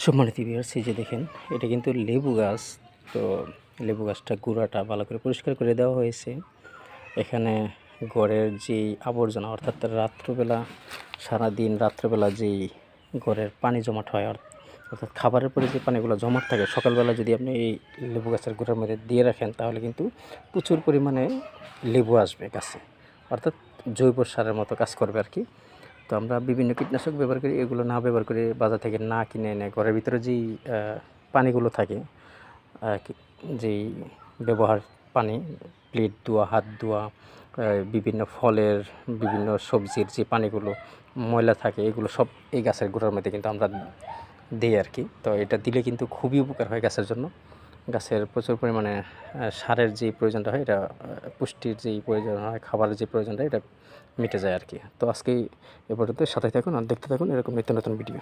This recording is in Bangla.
সম্মানিত ভিউয়ার্স, এই যে দেখেন, এটা কিন্তু লেবু গাছ। তো লেবু গাছটা গুঁড়াটা ভালো করে পরিষ্কার করে দেওয়া হয়েছে। এখানে ঘরের যেই আবর্জনা, অর্থাৎ রাত্রবেলা, সারাদিন রাত্রবেলা যেই ঘরের পানি জমাট হয়, অর্থাৎ খাবারের পরে যে পানিগুলো জমাট থাকে, সকালবেলা যদি আপনি এই লেবু গাছের গুঁড়ার মধ্যে দিয়ে রাখেন, তাহলে কিন্তু প্রচুর পরিমাণে লেবু আসবে গাছে, অর্থাৎ জৈব সারের মতো কাজ করবে আর কি। তো আমরা বিভিন্ন কীটনাশক ব্যবহার করি, এগুলো না ব্যবহার করে বাজার থেকে না কিনে এনে ঘরের ভিতরে যেই পানিগুলো থাকে, যেই ব্যবহার পানি, প্লেট ধোয়া, হাত ধোয়া, বিভিন্ন ফলের, বিভিন্ন সবজির যে পানিগুলো ময়লা থাকে, এগুলো সব এই গাছের গোড়ার মধ্যে কিন্তু আমরা দিই আর কি। তো এটা দিলে কিন্তু খুবই উপকার হয় গাছের জন্য। গাছের প্রচুর পরিমাণে সারের যে প্রয়োজনটা হয়, এটা পুষ্টির যেই প্রয়োজন হয়, খাবারের যে প্রয়োজনটা, এটা মিটে যায় আর কি। তো আজকে এ পর্যন্ত, সাথে থাকুন আর দেখতে থাকুন এরকম নিত্য নতুন ভিডিও।